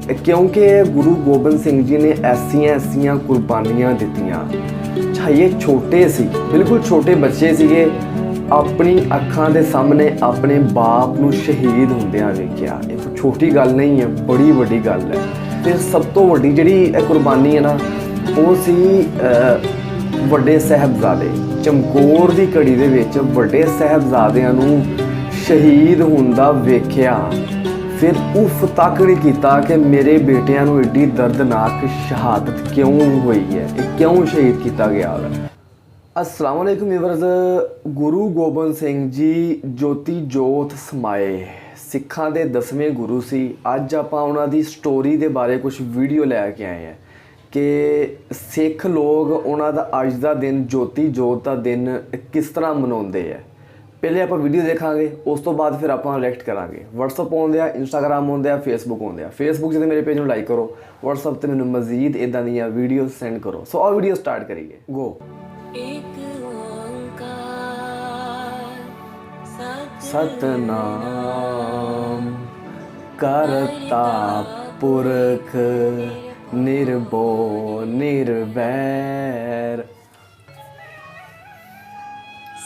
क्योंकि गुरु गोबिंद सिंह जी ने ऐसियां कुर्बानियां दित्तियां। चाहे छोटे सी, बिल्कुल छोटे बच्चे सीगे, अपनी अखां दे सामने अपने बाप नूं शहीद हुंदियां वेखिया। ये कोई छोटी गल नहीं है, बड़ी वड्डी गल है। ते सब तो वड्डी जिहड़ी कुर्बानी है ना, वो सी ਵੱਡੇ साहबजादे। चमकौर दी घड़ी दे विच ਵੱਡੇ साहबजादियां नूं शहीद हुंदा वेखिया, फिर उफ तक नहीं किया कि मेरे बेटियां नूं एड्डी दर्दनाक शहादत क्यों हुई है, क्यों शहीद किया गया है। अस्सलाम वालेकुम व्यूअर्स। गुरु गोबिंद सिंह जी ज्योति जोत समाए सिखां दे 10वें गुरु सी। अज आपां उन्हां दी स्टोरी दे बारे कुछ वीडियो लैके आए हैं कि सिख लोग उन्हां दा अज दा दिन ज्योति जोत दा दिन किस तरह मनाउंदे है। पहले आप वीडियो देखांगे, उस तो बाद फिर आप रिएक्ट करांगे। व्हाट्सअप आउंदे आ, इंस्टाग्राम आउंदे आ, फेसबुक आउंदे आ। फेसबुक से मेरे पेज में लाइक करो, व्हाट्सअप ते मैनूं मजीद इदां दीयां वीडियो सेंड करो। सो आओ वीडियो स्टार्ट करिए। गो। सतनाम करता पुरख निर्भो निर्वैर।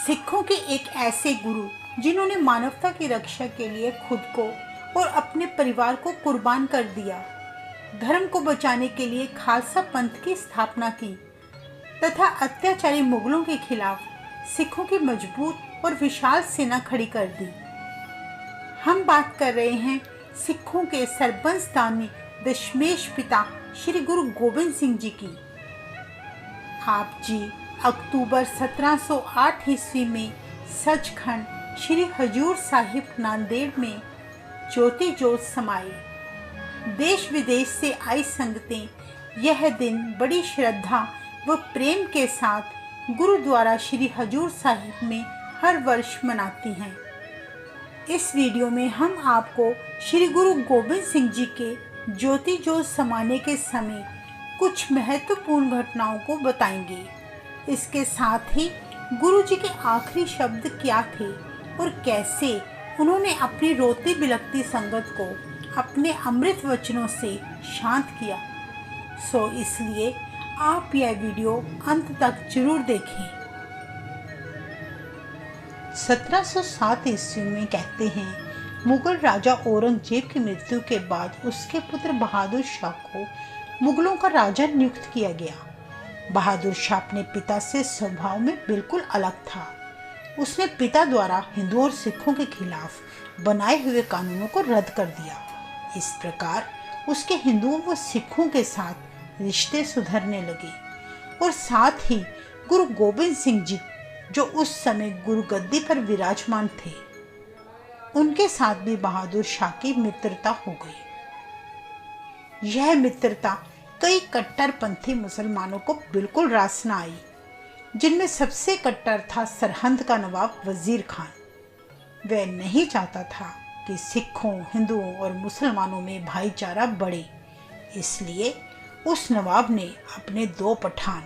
सिखों के एक ऐसे गुरु जिन्होंने मानवता की रक्षा के लिए खुद को और अपने परिवार को कुर्बान कर दिया, धर्म को बचाने के लिए खालसा पंथ की स्थापना की तथा अत्याचारी मुगलों के खिलाफ सिखों की मजबूत और विशाल सेना खड़ी कर दी। हम बात कर रहे हैं सिखों के सरबंसदानी दशमेश पिता श्री गुरु गोबिंद सिंह जी की। आप जी अक्टूबर 1708 ईस्वी में सचखंड श्री हजूर साहिब नांदेड़ में ज्योति जोत समाए। देश विदेश से आई संगतें यह दिन बड़ी श्रद्धा व प्रेम के साथ गुरुद्वारा श्री हजूर साहिब में हर वर्ष मनाती हैं। इस वीडियो में हम आपको श्री गुरु गोबिंद सिंह जी के ज्योति जोत समाने के समय कुछ महत्वपूर्ण घटनाओं को बताएंगे। इसके साथ ही गुरु जी के आखिरी शब्द क्या थे और कैसे उन्होंने अपनी रोती बिलखती संगत को अपने अमृत वचनों से शांत किया। सो इसलिए आप यह वीडियो अंत तक जरूर देखें। 1707 ईस्वी में कहते हैं मुगल राजा औरंगजेब की मृत्यु के बाद उसके पुत्र बहादुर शाह को मुगलों का राजा नियुक्त किया गया। बहादुर शाह अपने पिता से स्वभाव में बिल्कुल अलग था। उसने पिता द्वारा हिंदुओं और सिखों के खिलाफ बनाए हुए कानूनों को रद्द कर दिया। इस प्रकार उसके हिंदुओं व सिखों के साथ रिश्ते सुधरने लगे और साथ ही गुरु गोबिंद सिंह जी जो उस समय गुरु गद्दी पर विराजमान थे, उनके साथ भी बहादुर शाह की मित्रता हो गई। यह मित्रता कई कट्टरपंथी मुसलमानों को बिल्कुल रास न आई, जिनमें सबसे कट्टर था सरहंद का नवाब वजीर खान। वह नहीं चाहता था कि सिखों, हिंदुओं और मुसलमानों में भाईचारा बढ़े, इसलिए उस नवाब ने अपने 2 पठान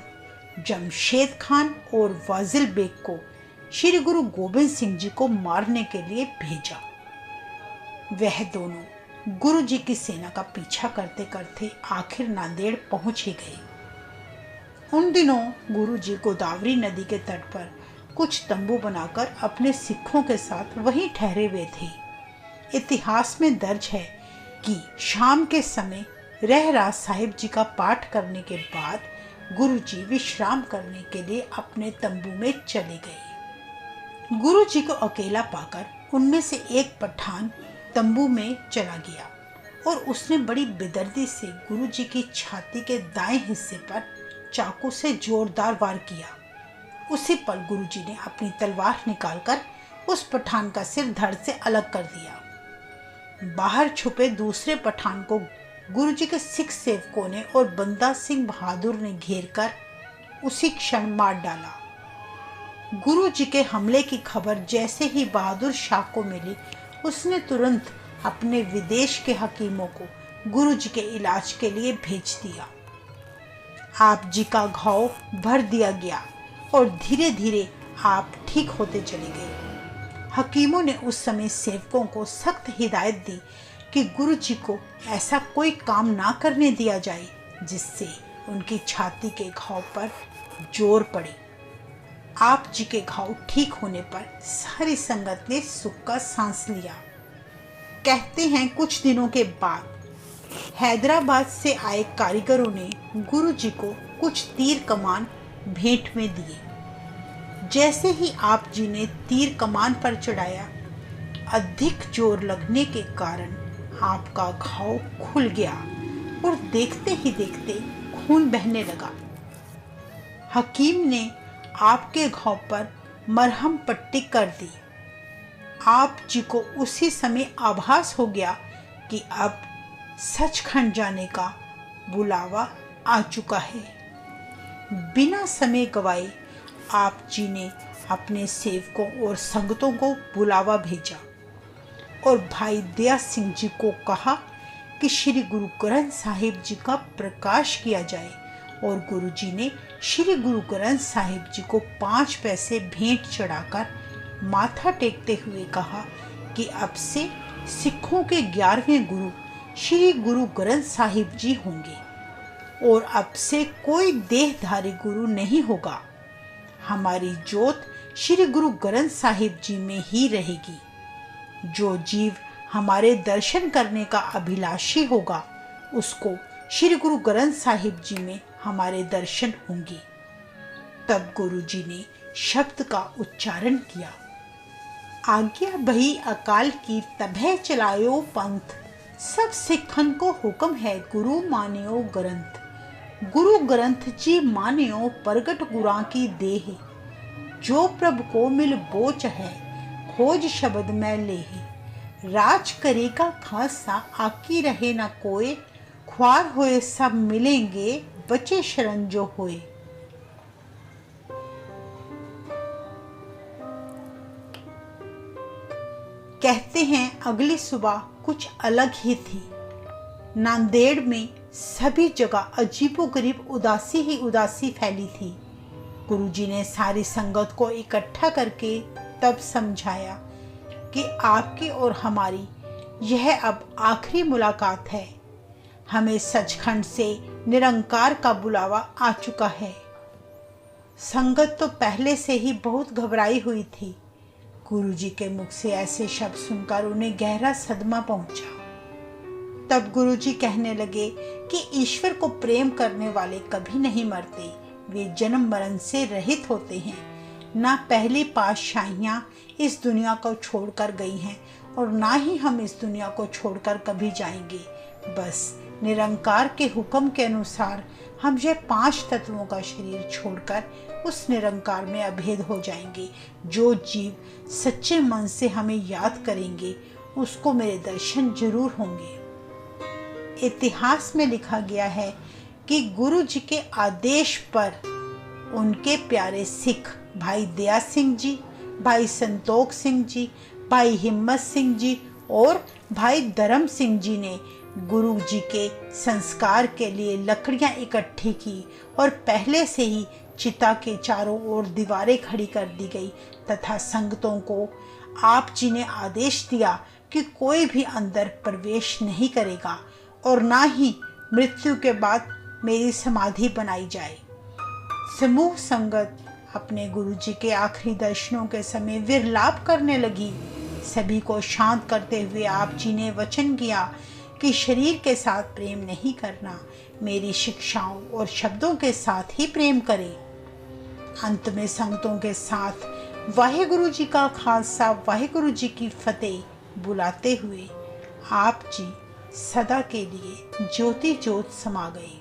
जमशेद खान और वाजिल बेग को श्री गुरु गोबिंद सिंह जी को मारने के लिए भेजा। वह दोनों गुरु जी की सेना का पीछा करते करते आखिर नांदेड़ पहुंच ही गए। उन दिनों गुरु जी गोदावरी नदी के तट पर कुछ तंबू बनाकर अपने सिखों के साथ वहीं ठहरे हुए थे। इतिहास में दर्ज है कि शाम के समय रहरास साहिब जी का पाठ करने के बाद गुरु जी विश्राम करने के लिए अपने तंबू में चले गए। गुरु जी को अकेला पाकर उनमें से एक पठान तंबू में चला गया और उसने बड़ी बेदर्दी से गुरु जी की छाती के दाएं हिस्से पर चाकू से जोरदार वार किया। उसी पल गुरु जी ने अपनी तलवार निकालकर उस पठान का सिर धड़ से अलग कर दिया। बाहर छुपे दूसरे पठान को गुरु जी के सिख सेवकों ने और बंदा सिंह बहादुर ने घेरकर उसी क्षण मार डाला। गुरु जी के हमले की खबर जैसे ही बहादुर शाह को मिली, उसने तुरंत अपने विदेश के हकीमों को गुरु जी के इलाज के लिए भेज दिया। आप जी का घाव भर दिया गया और धीरे धीरे आप ठीक होते चले गए। हकीमों ने उस समय सेवकों को सख्त हिदायत दी कि गुरु जी को ऐसा कोई काम ना करने दिया जाए जिससे उनकी छाती के घाव पर जोर पड़े। आप जी के घाव ठीक होने पर सारी संगत ने सुख का सांस लिया। कहते हैं कुछ दिनों के बाद हैदराबाद से आए कारीगरों ने गुरु जी को कुछ तीर कमान भेंट में दिए। जैसे ही आप जी ने तीर कमान पर चढ़ाया, अधिक जोर लगने के कारण आपका घाव खुल गया और देखते ही देखते खून बहने लगा। हकीम ने आपके घाव पर मरहम पट्टी कर दी। आप जी को उसी समय आभास हो गया कि अब सचखंड जाने का बुलावा आ चुका है। बिना समय गवाए आप जी ने अपने सेवकों और संगतों को बुलावा भेजा और भाई दया सिंह जी को कहा कि श्री गुरु ग्रंथ साहिब जी का प्रकाश किया जाए। और गुरु जी ने श्री गुरु ग्रंथ साहिब जी को 5 पैसे भेंट चढ़ाकर माथा टेकते हुए कहा कि अब से सिखों के 11वें गुरु श्री गुरु ग्रंथ साहिब जी होंगे और अब से कोई देहधारी गुरु नहीं होगा। हमारी ज्योत श्री गुरु ग्रंथ साहिब जी में ही रहेगी। जो जीव हमारे दर्शन करने का अभिलाषी होगा उसको श्री गुरु ग्रंथ साहिब जी में हमारे दर्शन होंगे। तब गुरु जी ने शब्द का उच्चारण किया, आज्ञा भई अकाल की तभे चलायो पंथ, सब सिखन को हुक्म है गुरु मानियो ग्रंथ। गुरु ग्रंथ जी मानियो प्रगट गुरां की देह, जो प्रभु को मिल बोच है खोज शब्द में लेहे। राज करेगा खासा आकी रहे न कोय, ख्वार होए सब मिलेंगे बचे शरण जो होए। कहते हैं अगली सुबह कुछ अलग ही थी। नांदेड़ में सभी जगह अजीबोगरीब उदासी ही उदासी फैली थी। गुरुजी ने सारी संगत को इकट्ठा करके तब समझाया कि आपकी और हमारी यह अब आखिरी मुलाकात है। हमें सचखंड से निरंकार का बुलावा आ चुका है। संगत तो पहले से ही बहुत घबराई हुई थी। गुरुजी के मुख से ऐसे शब्द सुनकर उन्हें गहरा सदमा पहुंचा। तब गुरुजी कहने लगे कि ईश्वर को प्रेम करने वाले कभी नहीं मरते, वे जन्म मरण से रहित होते हैं। ना पहली पातशाहियां इस दुनिया को छोड़कर गई हैं और ना ही हम इस दुनिया को छोड़कर कभी जाएंगे। बस निरंकार के हुक्म के अनुसार हम यह 5 तत्वों का शरीर छोड़कर उस निरंकार में अभेद हो जाएंगे। जो जीव सच्चे मन से हमें याद करेंगे उसको मेरे दर्शन जरूर होंगे। इतिहास में लिखा गया है कि गुरु जी के आदेश पर उनके प्यारे सिख भाई दया सिंह जी, भाई संतोख सिंह जी, भाई हिम्मत सिंह जी और भाई धर्म सिंह जी ने गुरु जी के संस्कार के लिए लकड़ियां इकट्ठी की और पहले से ही चिता के चारों ओर दीवारें खड़ी कर दी गई तथा संगतों को आप जी ने आदेश दिया कि कोई भी अंदर प्रवेश नहीं करेगा और ना ही मृत्यु के बाद मेरी समाधि बनाई जाए। समूह संगत अपने गुरु जी के आखिरी दर्शनों के समय विरलाप करने लगी। सभी को शांत करते हुए आप जी ने वचन किया कि शरीर के साथ प्रेम नहीं करना, मेरी शिक्षाओं और शब्दों के साथ ही प्रेम करें। अंत में संगतों के साथ वाहेगुरु जी का खालसा वाहेगुरु जी की फतेह बुलाते हुए आप जी सदा के लिए ज्योति ज्योत समा गए।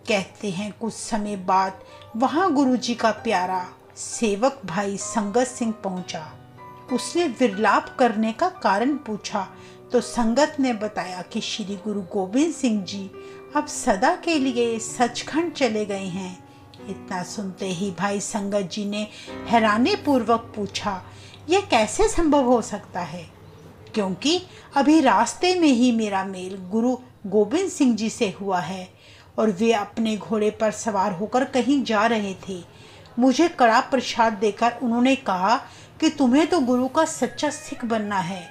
कहते हैं कुछ समय बाद वहां गुरु जी का प्यारा सेवक भाई संगत सिंह पहुंचा। उसने विरलाप करने का कारण पूछा तो संगत ने बताया कि श्री गुरु गोविंद सिंह जी अब सदा के लिए सचखंड चले गए हैं। इतना सुनते ही भाई संगत जी ने हैरानी पूर्वक पूछा, यह कैसे संभव हो सकता है? क्योंकि अभी रास्ते में ही मेरा मेल गुरु गोविंद सिंह जी से हुआ है और वे अपने घोड़े पर सवार होकर कहीं जा रहे थे। मुझे कड़ा प्रसाद देकर उन्होंने कहा कि तुम्हें तो गुरु का सच्चा सिख बनना है।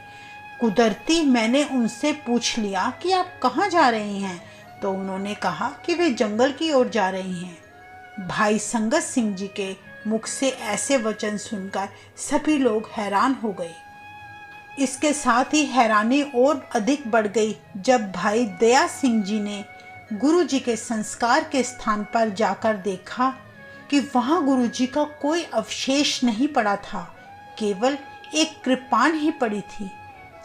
कुदरती मैंने उनसे पूछ लिया कि आप कहाँ जा रहे हैं, तो उन्होंने कहा कि वे जंगल की ओर जा रहे हैं। भाई संगत सिंह जी के मुख से ऐसे वचन सुनकर सभी लोग हैरान हो गए। इसके साथ ही हैरानी और अधिक बढ़ गई जब भाई दया सिंह जी ने गुरु जी के संस्कार के स्थान पर जाकर देखा कि वहां गुरु जी का कोई अवशेष नहीं पड़ा था, केवल एक कृपाण ही पड़ी थी।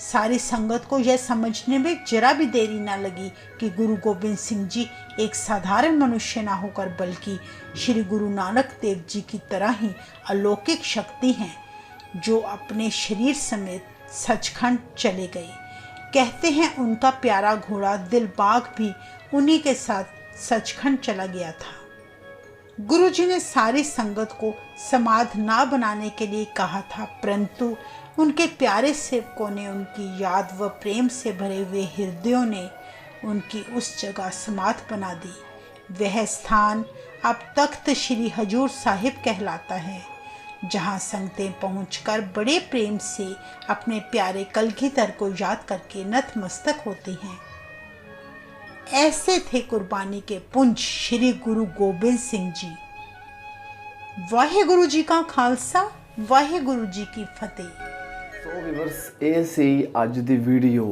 सारी संगत को यह समझने में जरा भी देरी न लगी कि गुरु गोबिंद सिंह जी एक साधारण मनुष्य न होकर बल्कि श्री गुरु नानक देव जी की तरह ही अलौकिक शक्ति हैं, जो अपने शरीर समेत सचखंड चले गए। कहते हैं उनका प्यारा घोड़ा दिलबाग भी उन्हीं के साथ सचखंड चला गया था। गुरुजी ने सारी संगत को समाध ना बनाने के लिए कहा था, परंतु उनके प्यारे सेवकों ने, उनकी याद व प्रेम से भरे हुए हृदयों ने उनकी उस जगह समाध बना दी। वह स्थान अब तख्त श्री हजूर साहिब कहलाता है, जहाँ संगतें पहुंचकर बड़े प्रेम से अपने प्यारे कलगीधर को याद करके नतमस्तक होती हैं। ऐसे थे कुर्बानी के पुंज श्री गुरु गोबिंद सिंह जी। वाहेगुरु जी का खालसा, वाहेगुरु जी की फतेह। ਸੋ ਵੀਵਰਸ, ਇਹ ਸੀ ਅੱਜ ਦੀ ਵੀਡੀਓ।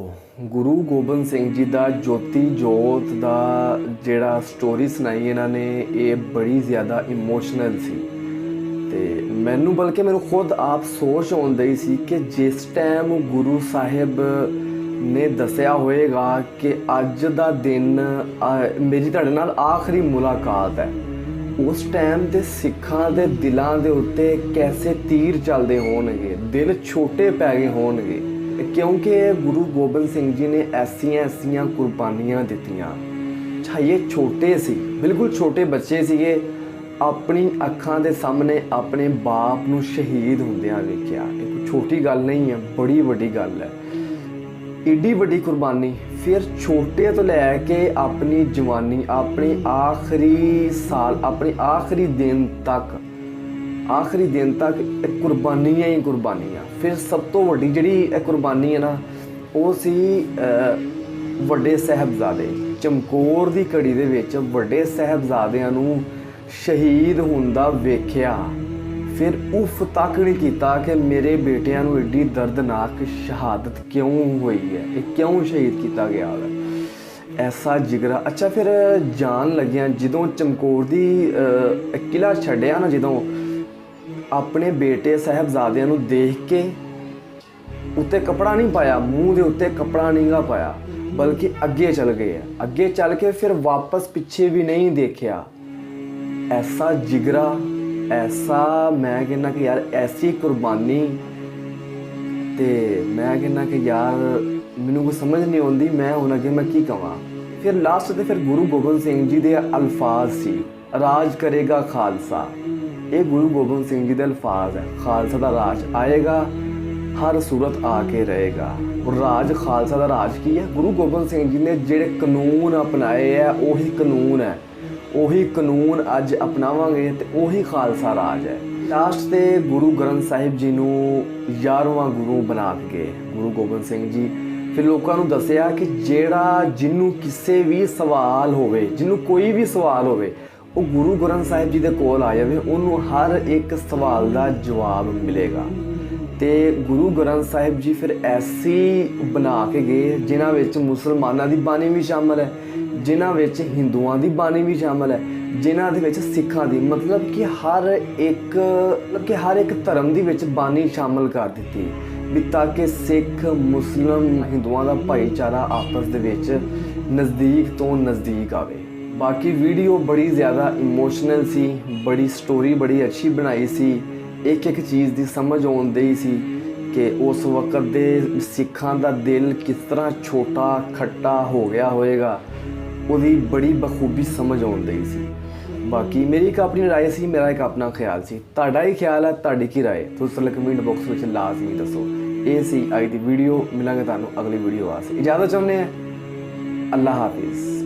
ਗੁਰੂ ਗੋਬਿੰਦ ਸਿੰਘ ਜੀ ਦਾ ਜੋਤੀ ਜੋਤ ਦਾ ਜਿਹੜਾ ਸਟੋਰੀ ਸੁਣਾਈ ਇਹਨਾਂ ਨੇ, ਇਹ ਬੜੀ ਜ਼ਿਆਦਾ ਇਮੋਸ਼ਨਲ ਸੀ ਤੇ ਮੈਨੂੰ ਬਲਕਿ ਮੈਨੂੰ ਖੁਦ ਆਪ ਸੋਚ ਆਉਂਦੀ ਸੀ ਕਿ ਜਿਸ ਟਾਈਮ ਗੁਰੂ ਸਾਹਿਬ ਨੇ ਦੱਸਿਆ ਹੋਏਗਾ ਕਿ ਅੱਜ ਦਾ ਦਿਨ ਮੇਰੀ ਤੁਹਾਡੇ ਨਾਲ ਆਖਰੀ ਮੁਲਾਕਾਤ ਹੈ, ਉਸ ਟਾਈਮ ਦੇ ਸਿੱਖਾਂ ਦੇ ਦਿਲਾਂ ਦੇ ਉੱਤੇ ਕੈਸੇ ਤੀਰ ਚੱਲਦੇ ਹੋਣਗੇ, ਦਿਲ ਛੋਟੇ ਪੈ ਗਏ ਹੋਣਗੇ, ਕਿਉਂਕਿ ਗੁਰੂ ਗੋਬਿੰਦ ਸਿੰਘ ਜੀ ਨੇ ਐਸੀਆਂ ਕੁਰਬਾਨੀਆਂ ਦਿੱਤੀਆਂ। ਚਾਹੇ ਛੋਟੇ ਸੀ, ਬਿਲਕੁਲ ਛੋਟੇ ਬੱਚੇ ਸੀਗੇ, ਆਪਣੀ ਅੱਖਾਂ ਦੇ ਸਾਹਮਣੇ ਆਪਣੇ ਬਾਪ ਨੂੰ ਸ਼ਹੀਦ ਹੁੰਦਿਆਂ ਵੇਖਿਆ। ਇਹ ਕੋਈ ਛੋਟੀ ਗੱਲ ਨਹੀਂ ਹੈ, ਬੜੀ ਵੱਡੀ ਗੱਲ ਹੈ। ਏਡੀ ਵੱਡੀ ਕੁਰਬਾਨੀ, ਫਿਰ ਛੋਟੇ ਤੋਂ ਲੈ ਕੇ ਆਪਣੀ ਜਵਾਨੀ, ਆਪਣੇ ਆਖਰੀ ਸਾਲ, ਆਪਣੇ ਆਖਰੀ ਦਿਨ ਤੱਕ ਕੁਰਬਾਨੀਆਂ ਹੀ ਕੁਰਬਾਨੀਆਂ। ਫਿਰ ਸਭ ਤੋਂ ਵੱਡੀ ਜਿਹੜੀ ਇਹ ਕੁਰਬਾਨੀ ਹੈ ਨਾ, ਉਹ ਸੀ ਵੱਡੇ ਸਾਹਿਬਜ਼ਾਦੇ। ਚਮਕੌਰ ਦੀ ਘੜੀ ਦੇ ਵਿੱਚ ਵੱਡੇ ਸਾਹਿਬਜ਼ਾਦਿਆਂ ਨੂੰ ਸ਼ਹੀਦ ਹੁੰਦਾ ਵੇਖਿਆ, ਫਿਰ ਉਫ ਤੱਕ ਨਹੀਂ ਕੀਤਾ ਕਿ ਮੇਰੇ ਬੇਟਿਆਂ ਨੂੰ ਏਡੀ ਦਰਦਨਾਕ ਸ਼ਹਾਦਤ ਕਿਉਂ ਹੋਈ ਹੈ, ਇਹ ਕਿਉਂ ਸ਼ਹੀਦ ਕੀਤਾ ਗਿਆ ਹੈ, ਐਸਾ ਜਿਗਰਾ। ਅੱਛਾ, ਫਿਰ ਜਾਣ ਲੱਗਿਆ ਜਦੋਂ ਚਮਕੌਰ ਦੀ ਕਿਲ੍ਹਾ ਛੱਡਿਆ ਨਾ, ਜਦੋਂ ਆਪਣੇ ਬੇਟੇ ਸਾਹਿਬਜ਼ਾਦਿਆਂ ਨੂੰ ਦੇਖ ਕੇ ਉੱਤੇ ਕੱਪੜਾ ਨਹੀਂ ਪਾਇਆ, ਮੂੰਹ ਦੇ ਉੱਤੇ ਕੱਪੜਾ ਨਹੀਂ ਗਾ ਪਾਇਆ, ਬਲਕਿ ਅੱਗੇ ਚਲ ਗਏ। ਅੱਗੇ ਚੱਲ ਕੇ ਫਿਰ ਵਾਪਸ ਪਿੱਛੇ ਵੀ ਨਹੀਂ ਦੇਖਿਆ। ਐਸਾ ਜਿਗਰਾ, ਐਸਾ, ਮੈਂ ਕਹਿੰਦਾ ਕਿ ਯਾਰ ਐਸੀ ਕੁਰਬਾਨੀ। ਤੇ ਮੈਂ ਕਹਿੰਦਾ ਕਿ ਯਾਰ ਮੈਨੂੰ ਕੋਈ ਸਮਝ ਨਹੀਂ ਆਉਂਦੀ, ਮੈਂ ਹੁਣ ਅੱਗੇ ਮੈਂ ਕੀ ਕਹਾਂ। ਫਿਰ ਲਾਸਟ ਤੇ ਫਿਰ ਗੁਰੂ ਗੋਬਿੰਦ ਸਿੰਘ ਜੀ ਦੇ ਅਲਫਾਜ਼ ਸੀ, ਰਾਜ ਕਰੇਗਾ ਖਾਲਸਾ। ਇਹ ਗੁਰੂ ਗੋਬਿੰਦ ਸਿੰਘ ਜੀ ਦੇ ਅਲਫਾਜ਼ ਹੈ, ਖਾਲਸਾ ਦਾ ਰਾਜ ਆਏਗਾ, ਹਰ ਸੂਰਤ ਆ ਕੇ ਰਹੇਗਾ। ਰਾਜ ਖਾਲਸਾ ਦਾ ਰਾਜ ਕੀ ਹੈ? ਗੁਰੂ ਗੋਬਿੰਦ ਸਿੰਘ ਜੀ ਨੇ ਜਿਹੜੇ ਕਾਨੂੰਨ ਅਪਣਾਏ ਹੈ, ਉਹੀ ਕਾਨੂੰਨ ਹੈ, ਉਹੀ ਕਾਨੂੰਨ ਅੱਜ ਅਪਣਾਵਾਂਗੇ ਤੇ ਉਹੀ ਖਾਲਸਾ ਰਾਜ ਹੈ। ਲਾਸਟ ਤੇ ਗੁਰੂ ਗ੍ਰੰਥ ਸਾਹਿਬ ਜੀ ਨੂੰ 11ਵਾਂ ਗੁਰੂ ਬਣਾ ਕੇ ਗੁਰੂ ਗੋਬਿੰਦ ਸਿੰਘ ਜੀ ਫਿਰ ਲੋਕਾਂ ਨੂੰ ਦੱਸਿਆ ਕਿ ਜਿਹਨੂੰ ਕਿਸੇ ਵੀ ਸਵਾਲ ਹੋਵੇ, ਜਿਹਨੂੰ ਕੋਈ ਵੀ ਸਵਾਲ ਹੋਵੇ, ਉਹ ਗੁਰੂ ਗ੍ਰੰਥ ਸਾਹਿਬ ਜੀ ਦੇ ਕੋਲ ਆ ਜਾਵੇ, ਉਹਨੂੰ ਹਰ ਇੱਕ ਸਵਾਲ ਦਾ ਜਵਾਬ ਮਿਲੇਗਾ। ਤੇ ਗੁਰੂ ਗ੍ਰੰਥ ਸਾਹਿਬ ਜੀ ਫਿਰ ਐਸੀ ਬਣਾ ਕੇ ਗਏ ਜਿਨ੍ਹਾਂ ਵਿੱਚ ਮੁਸਲਮਾਨਾਂ ਦੀ ਬਾਣੀ ਵੀ ਸ਼ਾਮਲ ਹੈ, ਜਿਨ੍ਹਾਂ ਵਿੱਚ ਹਿੰਦੂਆਂ ਦੀ ਬਾਣੀ ਵੀ ਸ਼ਾਮਲ ਹੈ, ਜਿਨ੍ਹਾਂ ਦੇ ਵਿੱਚ ਸਿੱਖਾਂ ਦੀ, ਮਤਲਬ ਕਿ ਹਰ ਇੱਕ ਧਰਮ ਦੀ ਵਿੱਚ ਬਾਣੀ ਸ਼ਾਮਲ ਕਰ ਦਿੱਤੀ ਵੀ ਤਾਂ ਕਿ ਸਿੱਖ, ਮੁਸਲਮ, ਹਿੰਦੂਆਂ ਦਾ ਭਾਈਚਾਰਾ ਆਪਸ ਦੇ ਵਿੱਚ ਨਜ਼ਦੀਕ ਤੋਂ ਨਜ਼ਦੀਕ ਆਵੇ। ਬਾਕੀ ਵੀਡੀਓ ਬੜੀ ਜ਼ਿਆਦਾ ਇਮੋਸ਼ਨਲ ਸੀ, ਬੜੀ ਸਟੋਰੀ ਬੜੀ ਅੱਛੀ ਬਣਾਈ ਸੀ, ਇੱਕ ਚੀਜ਼ ਦੀ ਸਮਝ ਆਉਂਦੀ ਸੀ ਕਿ ਉਸ ਵਕਤ ਦੇ ਸਿੱਖਾਂ ਦਾ ਦਿਲ ਕਿਸ ਤਰ੍ਹਾਂ ਛੋਟਾ ਖੱਟਾ ਹੋ ਗਿਆ ਹੋਏਗਾ, ਉਹਦੀ ਬੜੀ ਬਖੂਬੀ ਸਮਝ ਆਉਂਦੀ ਸੀ। ਬਾਕੀ ਮੇਰੀ ਇੱਕ ਆਪਣੀ ਰਾਏ ਸੀ, ਮੇਰਾ ਇੱਕ ਆਪਣਾ ਖਿਆਲ ਸੀ। ਤੁਹਾਡਾ ਹੀ ਖਿਆਲ ਹੈ, ਤੁਹਾਡੀ ਕੀ ਰਾਏ ਤੁਸੀਂ ਕਮੈਂਟ ਬਾਕਸ ਵਿੱਚ ਲਾਜ਼ਮੀ ਦੱਸੋ। ਇਹ ਸੀ ਅੱਜ ਦੀ ਵੀਡੀਓ, ਮਿਲਾਂਗੇ ਤੁਹਾਨੂੰ ਅਗਲੀ ਵੀਡੀਓ ਵਾਸਤੇ। ਇਜਾਜ਼ਤ ਚਾਹੁੰਦੇ ਹਾਂ, ਅੱਲਾ ਹਾਫਿਜ਼।